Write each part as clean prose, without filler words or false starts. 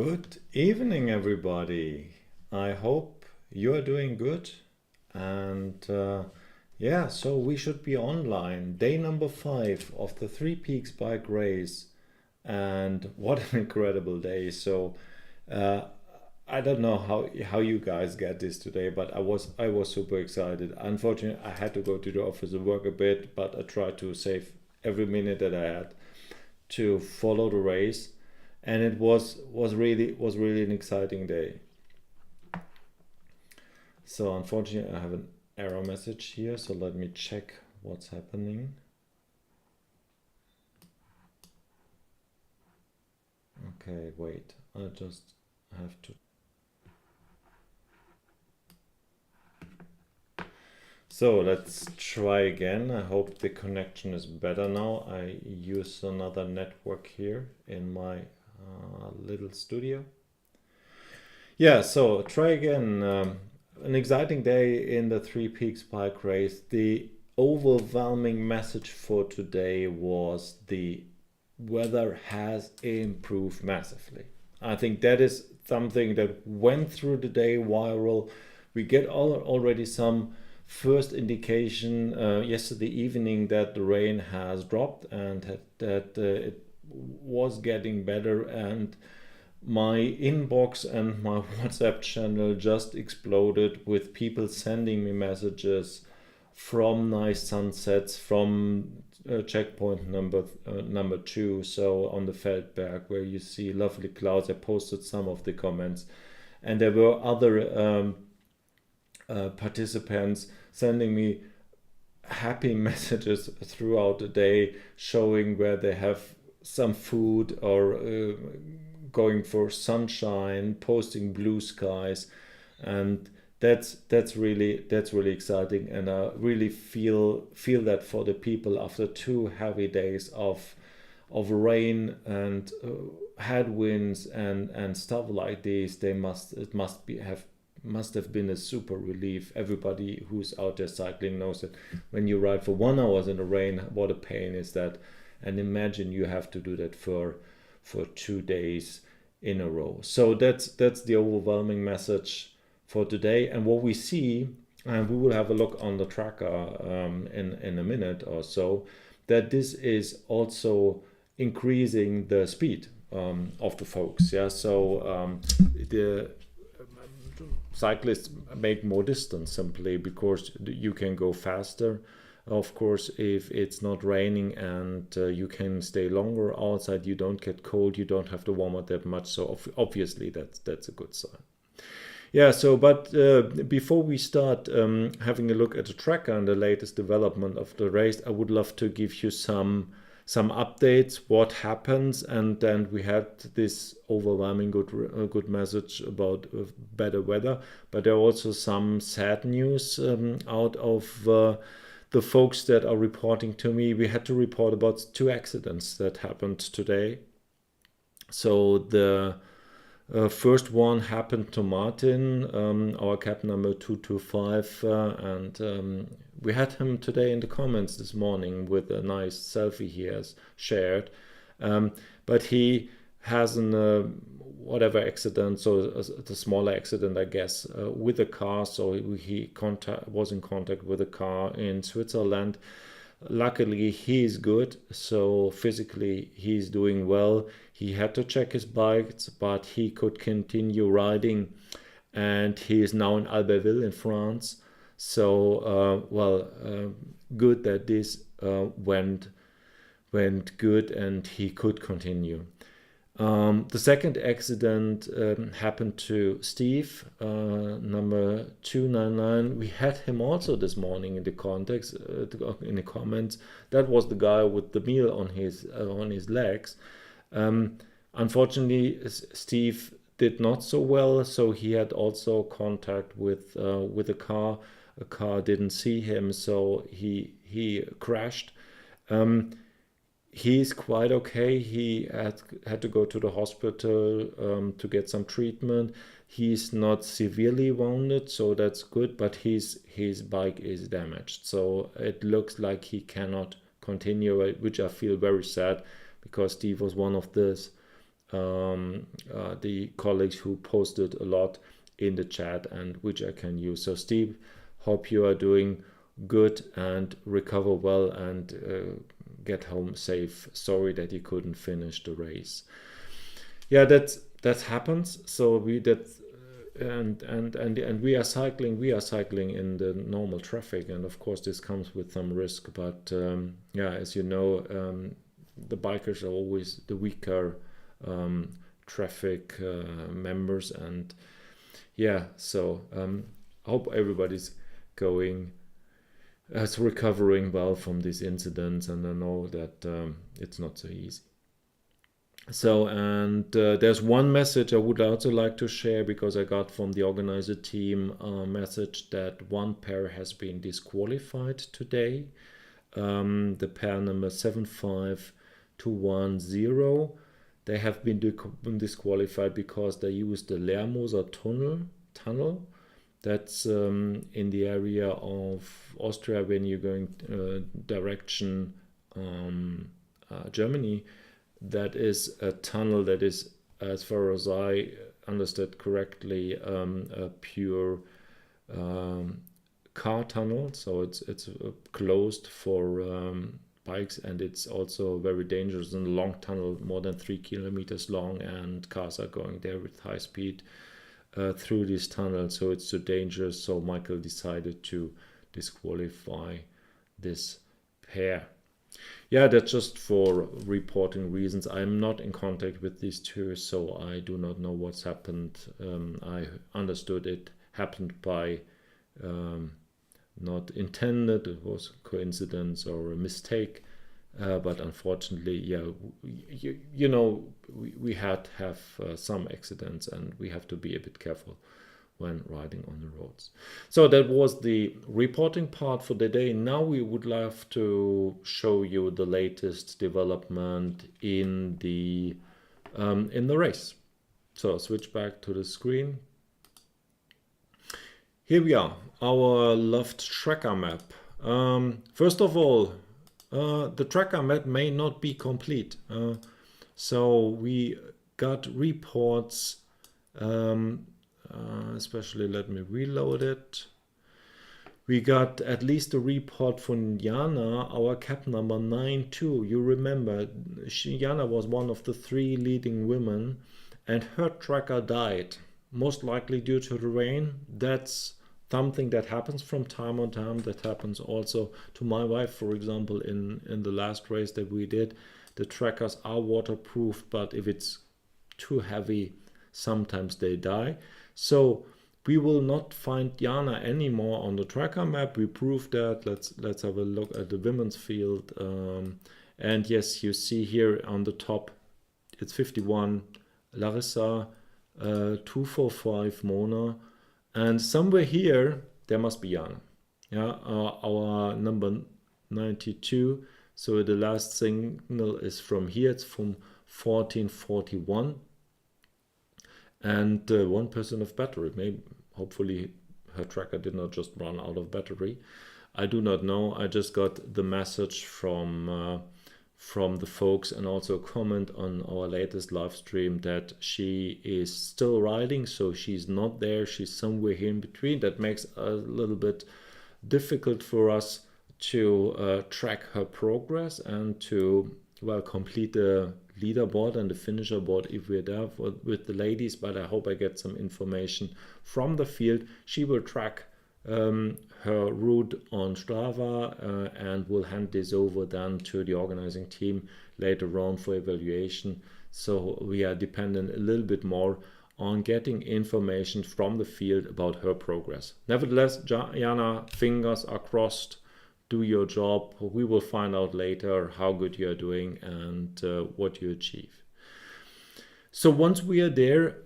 Good evening, everybody. I hope you are doing good. And yeah, so we should be online. Day number 5 of the Three Peaks bike race. And what an incredible day. So uh, I don't know how you guys get this today, but I was super excited. Unfortunately, I had to go to the office and work a bit, but I tried to save every minute that I had to follow the race, and it was really an exciting day. So unfortunately, I have an error message here. So let me check what's happening. Okay, wait. I just have to. So let's try again. I hope the connection is better now. I use another network here in my little studio. Yeah, so try again. An exciting day in the Three Peaks bike race. The overwhelming message for today was the weather has improved massively. I think that is something that went through the day viral. We get already some first indication yesterday evening that the rain has dropped and that it was getting better, and my inbox and my WhatsApp channel just exploded with people sending me messages from nice sunsets from checkpoint number 2, so on the Feldberg, where you see lovely clouds. I posted some of the comments, and there were other participants sending me happy messages throughout the day, showing where they have some food or going for sunshine, posting blue skies, and that's really exciting. And I really feel that for the people after 2 heavy days of rain and headwinds and stuff like this, must have been a super relief. Everybody who's out there cycling knows that when you ride for 1 hour in the rain, what a pain is that. And imagine you have to do that for 2 days in a row. So that's the overwhelming message for today. And what we see, and we will have a look on the tracker in a minute or so, that this is also increasing the speed of the folks. Yeah, so the cyclists make more distance simply because you can go faster. Of course, if it's not raining and you can stay longer outside, you don't get cold, you don't have to warm up that much. So obviously that's a good sign. Yeah, so but before we start having a look at the tracker and the latest development of the race, I would love to give you some updates, what happens, and then we had this overwhelming good message about better weather, but there are also some sad news out of the folks that are reporting to me. We had to report about 2 accidents that happened today. So the first one happened to Martin, our cab number 225, and we had him today in the comments this morning with a nice selfie he has shared. But he has an whatever accident, so the smaller accident, I guess, with a car. So he was in contact with a car in Switzerland. Luckily, he is good, so physically he's doing well. He had to check his bikes, but he could continue riding, and he is now in Albertville in France. So, good that this went good and he could continue. The second accident happened to Steve, number 299. We had him also this morning in the context, in the comments. That was the guy with the meal on his legs. Unfortunately, Steve did not so well, so he had also contact with a car. A car didn't see him, so he crashed. He's quite okay. He had to go to the hospital to get some treatment. He's not severely wounded, so that's good, but his bike is damaged. So it looks like he cannot continue, which I feel very sad, because Steve was one of those the colleagues who posted a lot in the chat and which I can use. So Steve, hope you are doing good and recover well and get home safe. Sorry that you couldn't finish the race. Yeah, that happens. So we we are cycling in the normal traffic, and of course this comes with some risk, but yeah, as you know, the bikers are always the weaker traffic members, and yeah, so hope everybody's recovering well from these incidents, and I know that it's not so easy. So, and there's one message I would also like to share, because I got from the organizer team a message that one pair has been disqualified today. The pair number 75210. They have been disqualified because they used the Lermoser tunnel. That's in the area of Austria when you're going direction Germany. That is a tunnel that is, as far as I understood correctly, a pure car tunnel. So it's closed for bikes, and it's also very dangerous and a long tunnel, more than 3 kilometers long, and cars are going there with high speed through this tunnel. So it's too dangerous. So Michael decided to disqualify this pair. Yeah, that's just for reporting reasons. I'm not in contact with these two, so I do not know what's happened. I understood it happened by not intended. It was coincidence or a mistake, but unfortunately, yeah, you know, we had to have some accidents, and we have to be a bit careful when riding on the roads. So that was the reporting part for the day. Now we would love to show you the latest development in the race. So I'll switch back to the screen. Here we are, our loved tracker map. First of all, the tracker map may not be complete. So we got reports, especially, let me reload it. We got at least a report from Jana, our cap number 92. You remember, Jana was one of the 3 leading women, and her tracker died, most likely due to the rain. That's something that happens from time on time. That happens also to my wife, for example, in the last race that we did. The trackers are waterproof, but if it's too heavy, sometimes they die. So we will not find Jana anymore on the tracker map. We proved that. Let's have a look at the women's field. And yes, you see here on the top, it's 51 Larissa, 245 Mona, and somewhere here there must be Jana. Yeah, our number 92. So the last signal is from here. It's from 1441. And 1% of battery. Maybe, hopefully, her tracker did not just run out of battery. I do not know. I just got the message from the folks, and also a comment on our latest live stream that she is still riding. So she's not there. She's somewhere here in between. That makes a little bit difficult for us to track her progress and to, well, complete the leaderboard and the finisher board if we're there with the ladies. But I hope I get some information from the field. She will track her route on Strava and will hand this over then to the organizing team later on for evaluation. So we are dependent a little bit more on getting information from the field about her progress. Nevertheless, Jana, fingers are crossed. Do your job. We will find out later how good you are doing and what you achieve. So once we are there,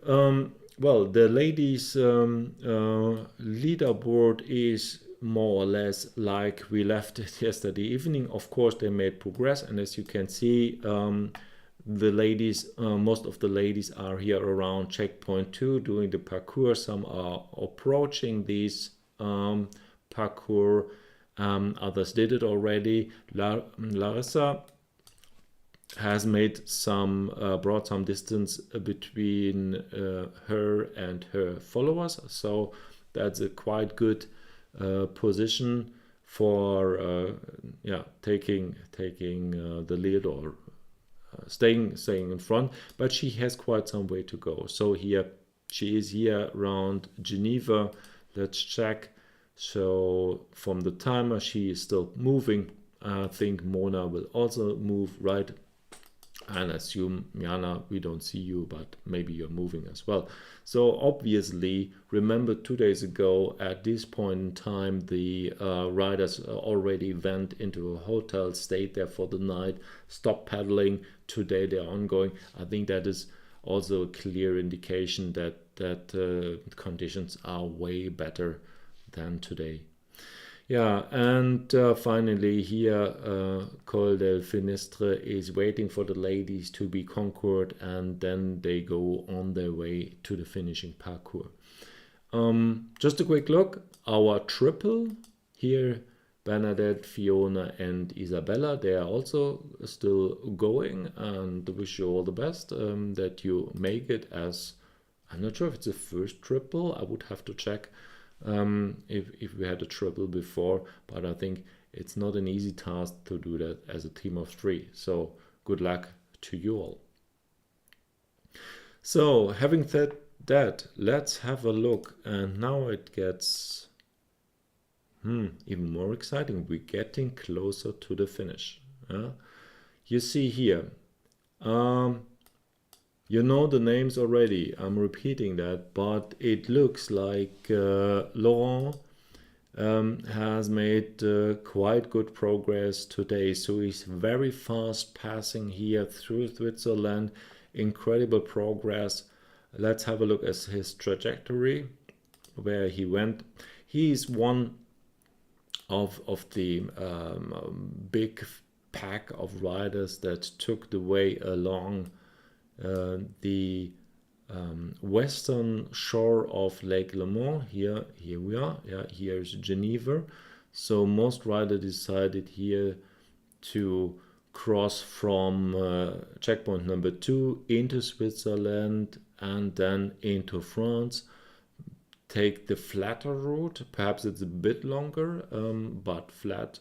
well, the ladies' leaderboard is more or less like we left it yesterday evening. Of course, they made progress, and as you can see, the ladies, most of the ladies are here around checkpoint 2 doing the parkour. Some are approaching these parkour. Others did it already. Larissa has made some brought some distance between her and her followers, so that's a quite good position for taking the lead, or staying in front, but she has quite some way to go. So here she is here around Geneva. Let's check. So from the timer, she is still moving. I think Mona will also move, right? And assume, Jana, we don't see you, but maybe you're moving as well. So obviously, remember 2 days ago, at this point in time, the riders already went into a hotel, stayed there for the night, stopped paddling. Today they're ongoing. I think that is also a clear indication that conditions are way better than today. Yeah, and finally here, Col del Finestre is waiting for the ladies to be conquered, and then they go on their way to the finishing parcours. Just a quick look, our triple here, Bernadette, Fiona and Isabella, they are also still going, and wish you all the best, that you make it as, I'm not sure if it's the first triple, I would have to check. If we had a triple before, but I think it's not an easy task to do that as a team of 3. So good luck to you all. So having said that, let's have a look, and now it gets even more exciting. We're getting closer to the finish. You see here, you know the names already, I'm repeating that, but it looks like Laurent has made quite good progress today. So he's very fast passing here through Switzerland, incredible progress. Let's have a look at his trajectory, where he went. He's one of the big pack of riders that took the way along the western shore of Lake Leman. Here we are. Yeah, here's Geneva. So most riders decided here to cross from checkpoint number 2 into Switzerland and then into France. Take the flatter route. Perhaps it's a bit longer, but flat,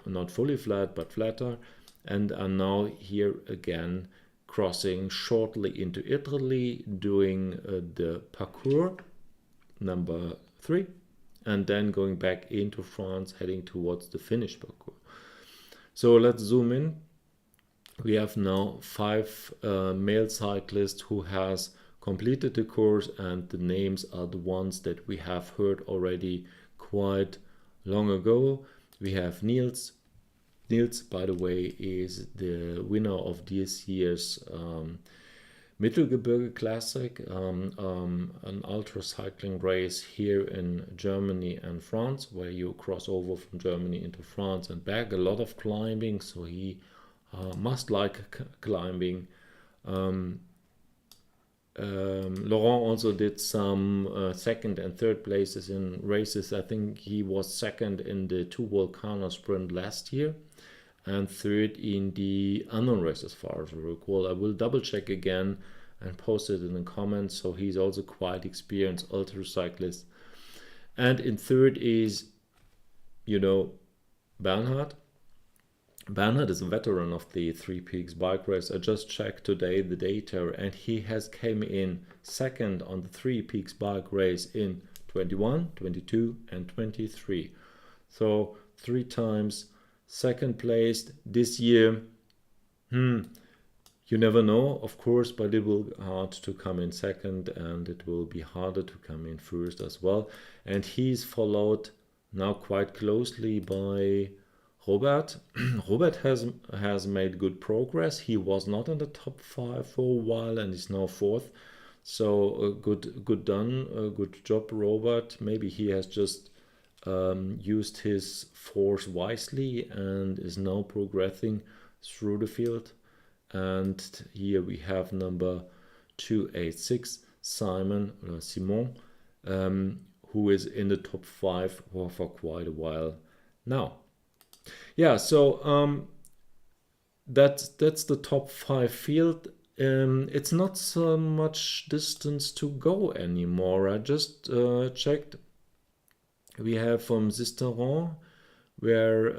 not fully flat, but flatter, and are now here again, crossing shortly into Italy, doing the parcours number 3, and then going back into France, heading towards the finish parcours. So let's zoom in. We have now 5 male cyclists who has completed the course, and the names are the ones that we have heard already quite long ago. We have Niels. Niels, by the way, is the winner of this year's Mittelgebirge Classic, an ultra cycling race here in Germany and France, where you cross over from Germany into France and back. A lot of climbing, so he must like climbing. Laurent also did some second and third places in races. I think he was second in the 2 Volcano sprint last year and third in the unknown race, as far as I recall. I will double check again and post it in the comments. So he's also quite experienced ultra cyclist. And in third is, Bernhard. Bernhard is a veteran of the Three Peaks bike race. I just checked today the data, and he has came in second on the Three Peaks bike race in 21, 22 and 23. So 3 times second placed this year. You never know, of course, but it will be hard to come in second, and it will be harder to come in first as well. And he's followed now quite closely by Robert. Robert has made good progress. He was not in the top 5 for a while and is now 4th. So good done, good job, Robert. Maybe he has just used his force wisely and is now progressing through the field. And here we have number 286, Simon who is in the top 5 for quite a while now. Yeah, so that's the top 5 field. It's not so much distance to go anymore. I just checked. We have from Sisteron, where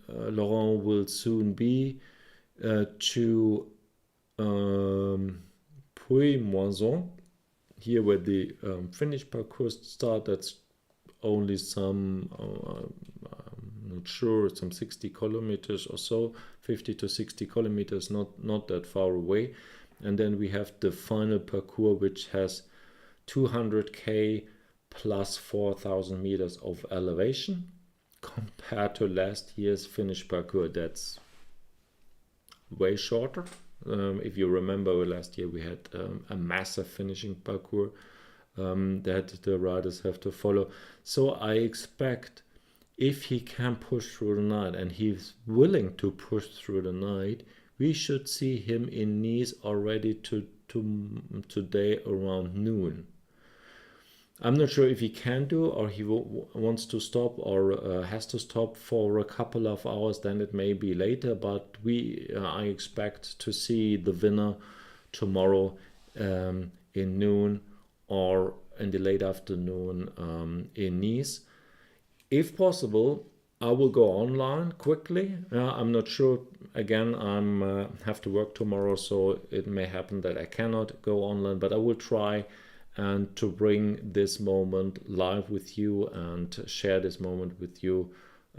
Laurent will soon be, to Puy-Moisson, here where the Finnish parcours start. That's only some, I'm not sure, some 60 kilometers or so, 50 to 60 kilometers, not that far away. And then we have the final parcours, which has 200k plus 4,000 meters of elevation. Compared to last year's Finnish parcours, that's way shorter. If you remember, last year we had a massive finishing parcours that the riders have to follow. So I expect, if he can push through the night, and he's willing to push through the night, we should see him in Nice already today around noon. I'm not sure if he can do, or he wants to stop, or has to stop for a couple of hours. Then it may be later, but I expect to see the winner tomorrow in noon or in the late afternoon in Nice. If possible, I will go online quickly. I'm not sure. Again, I have to work tomorrow, so it may happen that I cannot go online, but I will try and to bring this moment live with you and share this moment with you.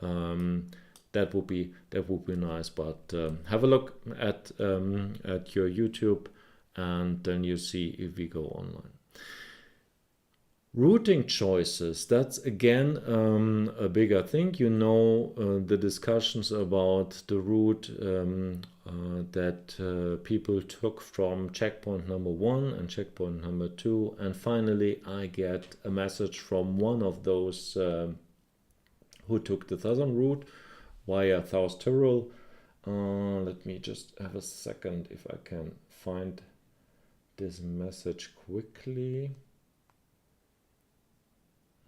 That would be nice. But have a look at your YouTube, and then you see if we go online. Routing choices, that's again a bigger thing. You know, the discussions about the route that people took from checkpoint number 1 and checkpoint number 2. And finally, I get a message from one of those who took the southern route via South Tyrol. Let me just have a second if I can find this message quickly.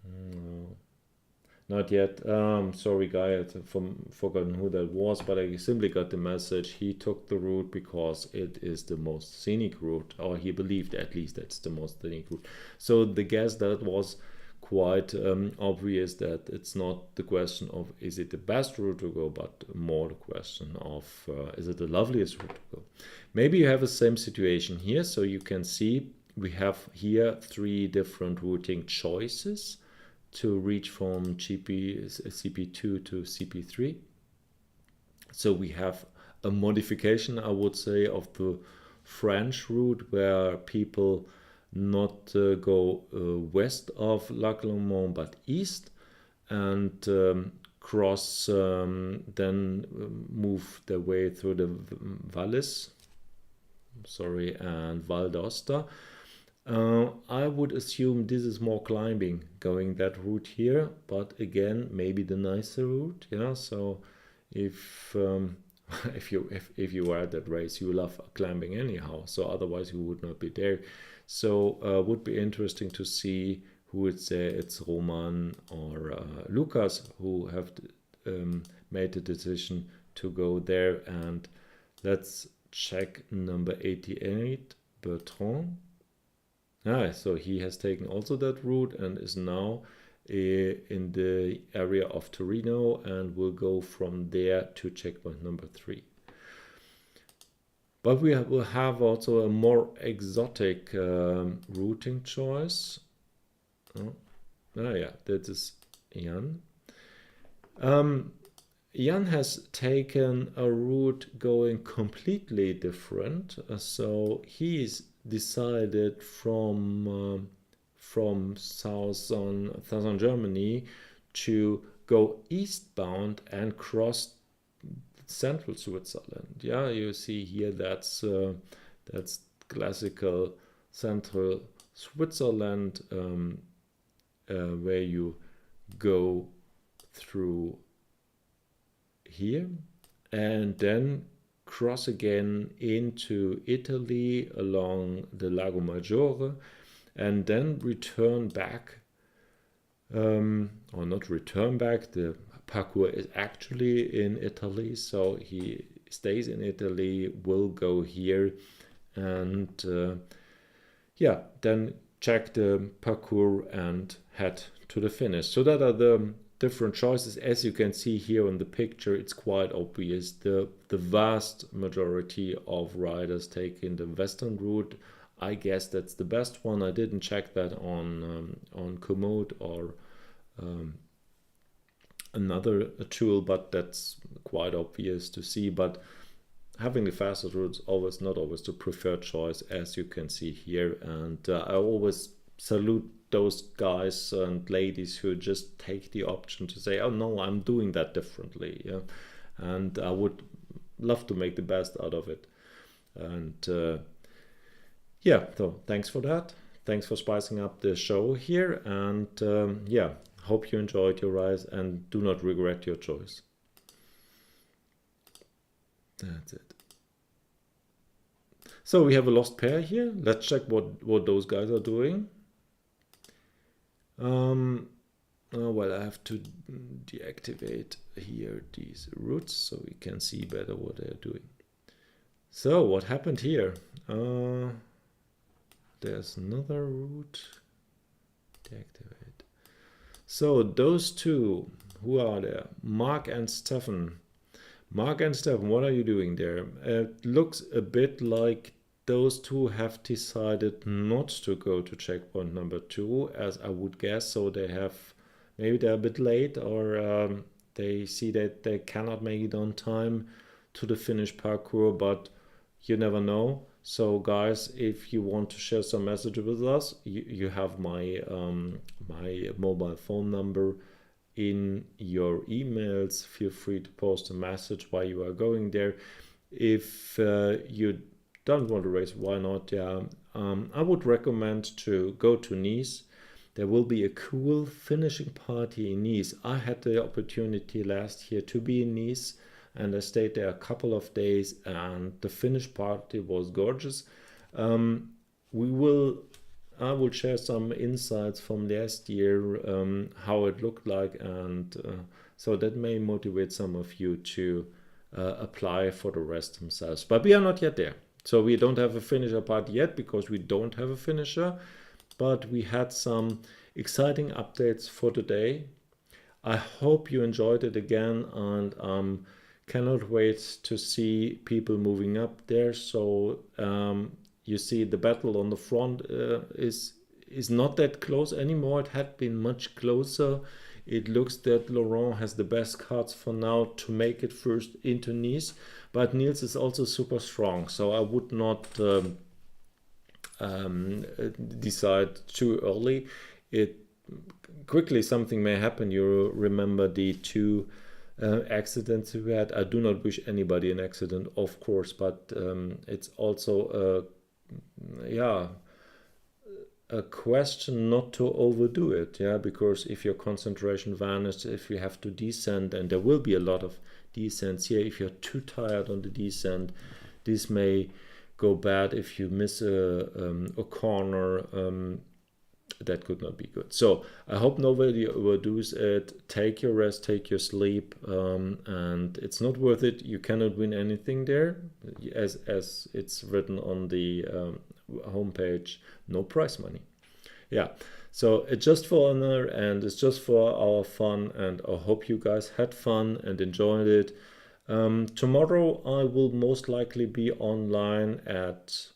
No, not yet. Sorry, guy, I've forgotten who that was, but I simply got the message. He took the route because it is the most scenic route, or he believed at least that's the most scenic route. So the guess that was quite obvious that it's not the question of is it the best route to go, but more the question of is it the loveliest route to go. Maybe you have the same situation here, so you can see we have here 3 different routing choices to reach from CP2 to CP3. So we have a modification, I would say, of the French route, where people not go west of Lac Léman but east, and cross, then move their way through the valleys, and Val d'Aosta. I would assume this is more climbing going that route here, but again, maybe the nicer route. Yeah, so if if you were at that race, you love climbing anyhow, so otherwise you would not be there. So would be interesting to see who would say it's Roman or Lucas who have made the decision to go there. And let's check number 88, Bertrand. So he has taken also that route and is now in the area of Torino and will go from there to checkpoint number 3. But we will have also a more exotic routing choice. Yeah, that is Jan. Jan has taken a route going completely different. So he's decided from southern Germany to go eastbound and cross central Switzerland. Yeah, you see here that's classical central Switzerland, where you go through here and then cross again into Italy along the Lago Maggiore, and then return back, or not return back, the parcours is actually in Italy, so he stays in Italy will go here, and yeah, then check the parcours and head to the finish. So that are the different choices. As you can see here in the picture, it's quite obvious. The vast majority of riders take in the western route. I guess that's the best one. I didn't check that on Komoot or another tool, but that's quite obvious to see. But having the fastest route is not always the preferred choice, as you can see here. And I always salute those guys and ladies who just take the option to say, oh no, I'm doing that differently. Yeah, and I would love to make the best out of it. And yeah, so thanks for that. Thanks for spicing up the show here. And yeah, hope you enjoyed your ride and do not regret your choice. That's it. So we have a lost pair here. Let's check what those guys are doing. Well, I have to deactivate here these routes so we can see better what they're doing. So what happened here? There's another route. Deactivate. So those two, who are there? Mark and Stefan. Mark and Stefan, what are you doing there? It looks a bit like those two have decided not to go to checkpoint number 2, as I would guess. So they have, maybe they're a bit late, or they see that they cannot make it on time to the finish parcours, but you never know. So guys, if you want to share some message with us, you have my my mobile phone number in your emails. Feel free to post a message while you are going there. If you don't want to race, why not? Yeah, I would recommend to go to Nice. There will be a cool finishing party in Nice. I had the opportunity last year to be in Nice, and I stayed there a couple of days, and the finish party was gorgeous. I will share some insights from last year, how it looked like, and so that may motivate some of you to apply for the rest themselves. But we are not yet there. So we don't have a finisher part yet because we don't have a finisher, but we had some exciting updates for today. I hope you enjoyed it again, and cannot wait to see people moving up there. So you see the battle on the front is not that close anymore. It had been much closer. It looks that Laurent has the best cards for now to make it first into Nice, but Niels is also super strong, so I would not decide too early. Quickly something may happen. You remember the 2 accidents we had. I do not wish anybody an accident, of course, but it's also a question not to overdo it, yeah, because if your concentration vanishes, if you have to descend, and there will be a lot of descents here, if you're too tired on the descent, this may go bad. If you miss a corner, that could not be good. So I hope nobody overdoes it. Take your rest, take your sleep, and it's not worth it. You cannot win anything there, as it's written on the homepage. No prize money. Yeah, so it's just for honor, and it's just for our fun, and I hope you guys had fun and enjoyed it. Tomorrow I will most likely be online at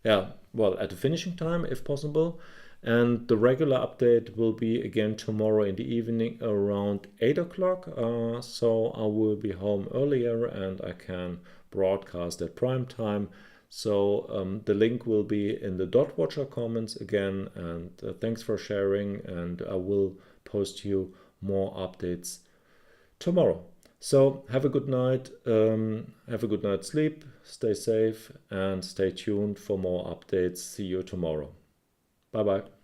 the finishing time if possible. And the regular update will be again tomorrow in the evening around 8 o'clock. So I will be home earlier and I can broadcast at prime time. So the link will be in the Dotwatcher comments again. And thanks for sharing. And I will post you more updates tomorrow. So have a good night. Have a good night's sleep. Stay safe and stay tuned for more updates. See you tomorrow. Bye bye.